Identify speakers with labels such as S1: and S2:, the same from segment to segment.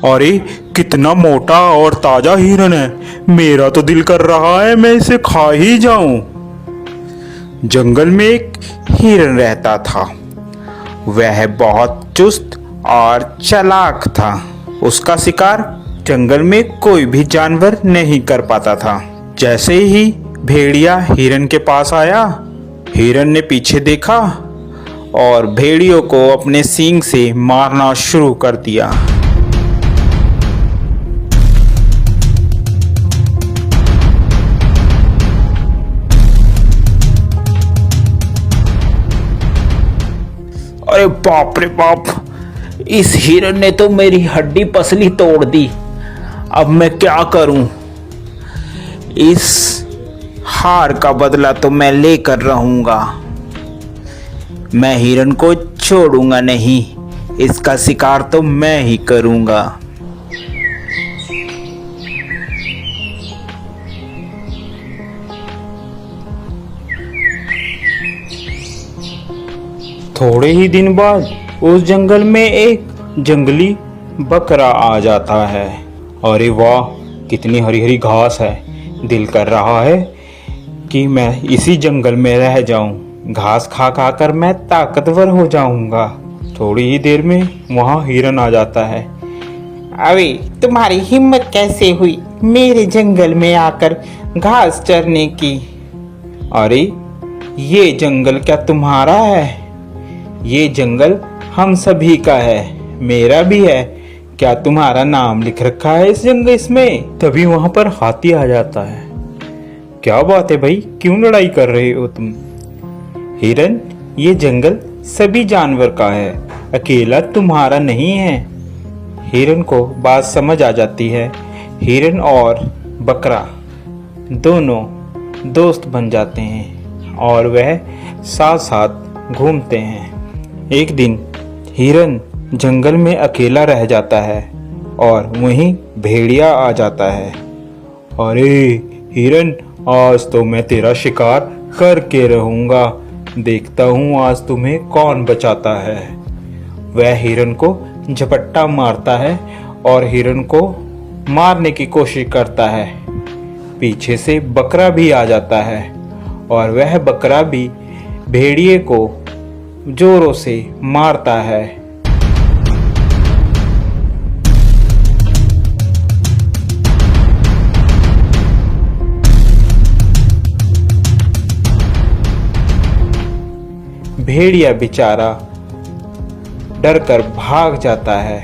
S1: अरे कितना मोटा और ताजा हिरन है। मेरा तो दिल कर रहा है मैं इसे खा ही जाऊं। जंगल में एक हिरन रहता था। वह बहुत चुस्त और चालाक था। उसका शिकार जंगल में कोई भी जानवर नहीं कर पाता था। जैसे ही भेड़िया हिरन के पास आया, हिरन ने पीछे देखा और भेड़ियों को अपने सींग से मारना शुरू कर दिया।
S2: अरे बाप रे बाप, इस हिरन ने तो मेरी हड्डी पसली तोड़ दी। अब मैं क्या करूं? इस हार का बदला तो मैं लेकर रहूंगा। मैं हिरन को छोड़ूंगा नहीं। इसका शिकार तो मैं ही करूंगा।
S1: थोड़े ही दिन बाद उस जंगल में एक जंगली बकरा आ जाता है। अरे वाह, कितनी हरी हरी घास है। दिल कर रहा है कि मैं इसी जंगल में रह जाऊं। घास खा खा कर मैं ताकतवर हो जाऊंगा। थोड़ी ही देर में वहां हिरन आ जाता है।
S2: अरे तुम्हारी हिम्मत कैसे हुई मेरे जंगल में आकर घास चरने की?
S1: अरे ये जंगल क्या तुम्हारा है? ये जंगल हम सभी का है, मेरा भी है। क्या तुम्हारा नाम लिख रखा है इस जंगल इसमें? तभी वहां पर हाथी आ जाता है। क्या बात है भाई, क्यों लड़ाई कर रहे हो तुम? हिरन, ये जंगल सभी जानवर का है, अकेला तुम्हारा नहीं है। हिरन को बात समझ आ जाती है। हिरन और बकरा दोनों दोस्त बन जाते हैं और वह साथ साथ घूमते हैं। एक दिन हिरन जंगल में अकेला रह जाता है और वहीं भेड़िया आ जाता है। अरे हिरन, आज तो मैं तेरा शिकार करके रहूंगा। देखता हूँ आज तुम्हें कौन बचाता है। वह हिरन को झपट्टा मारता है और हिरन को मारने की कोशिश करता है। पीछे से बकरा भी आ जाता है और वह बकरा भी भेड़िए को जोरों से मारता है। भेड़िया बेचारा डरकर भाग जाता है।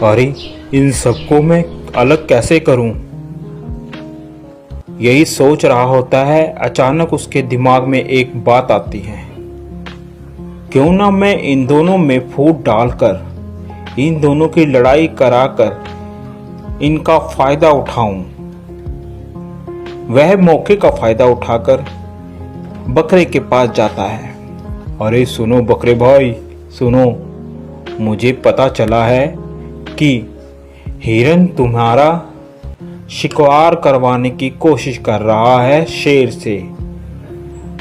S1: अरे इन सबको मैं अलग कैसे करूं? यही सोच रहा होता है, अचानक उसके दिमाग में एक बात आती है। क्यों ना मैं इन दोनों में फूट डालकर इन दोनों की लड़ाई कराकर इनका फायदा उठाऊं। वह मौके का फायदा उठाकर बकरे के पास जाता है। अरे सुनो बकरे भाई, सुनो, मुझे पता चला है कि हिरन तुम्हारा शिकार करवाने की कोशिश कर रहा है शेर से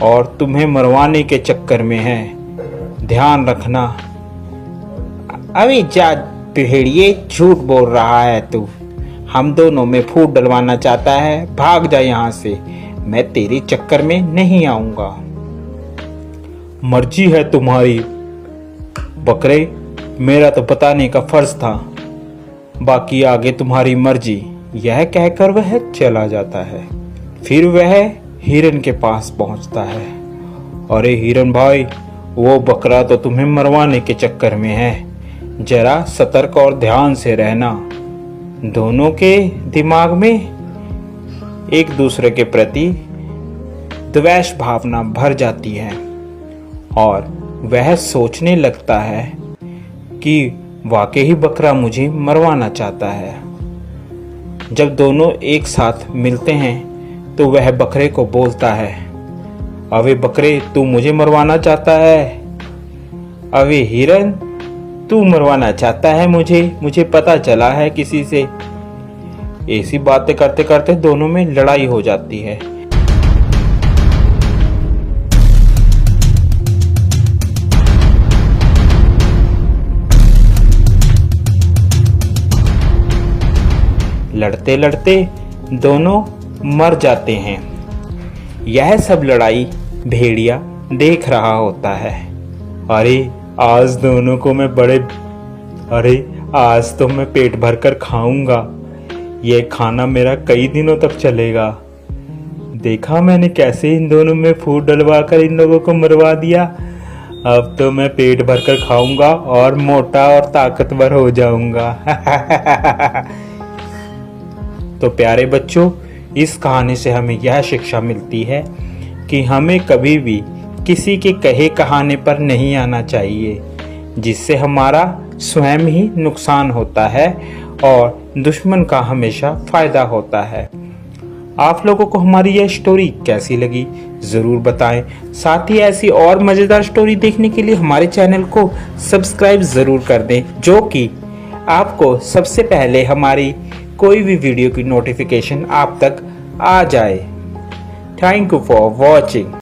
S1: और तुम्हें मरवाने के चक्कर में है। ध्यान रखना।
S2: अभी जा भेड़िए, झूठ बोल रहा है तू। हम दोनों में फूट डलवाना चाहता है। भाग जा यहाँ से, मैं तेरे चक्कर में नहीं आऊंगा।
S1: मर्जी है तुम्हारी बकरे, मेरा तो बताने का फर्ज था, बाकी आगे तुम्हारी मर्जी। यह कहकर वह चला जाता है। फिर वह हिरन के पास पहुंचता है। अरे हिरन भाई, वो बकरा तो तुम्हें मरवाने के चक्कर में है। जरा सतर्क और ध्यान से रहना। दोनों के दिमाग में एक दूसरे के प्रति द्वेष भावना भर जाती है और वह सोचने लगता है कि वाकई ही बकरा मुझे मरवाना चाहता है। जब दोनों एक साथ मिलते हैं तो वह बकरे को बोलता है, अबे बकरे, तू मुझे मरवाना चाहता है? अबे हिरन, तू मरवाना चाहता है मुझे पता चला है किसी से। ऐसी बातें करते करते दोनों में लड़ाई हो जाती है। लड़ते लड़ते दोनों मर जाते हैं। यह सब लड़ाई भेड़िया देख रहा होता है। अरे आज दोनों को मैं आज तो मैं पेट भरकर खाऊंगा। यह खाना मेरा कई दिनों तक चलेगा। देखा मैंने कैसे इन दोनों में फूट डलवाकर इन लोगों को मरवा दिया। अब तो मैं पेट भरकर खाऊंगा और मोटा और ताकतवर हो जाऊंगा। तो प्यारे बच्चों, इस कहानी से हमें यह शिक्षा मिलती है कि हमें कभी भी किसी के कहे कहाने पर नहीं आना चाहिए, जिससे हमारा स्वयं ही नुकसान होता है और दुश्मन का हमेशा फायदा होता है। आप लोगों को हमारी यह स्टोरी कैसी लगी ज़रूर बताएं। साथ ही ऐसी और मज़ेदार स्टोरी देखने के लिए हमारे चैनल को सब्सक्राइब ज़रूर कर दें, जो कि आपको सबसे पहले हमारी कोई भी वीडियो की नोटिफिकेशन आप तक आ जाए। Thank you for watching.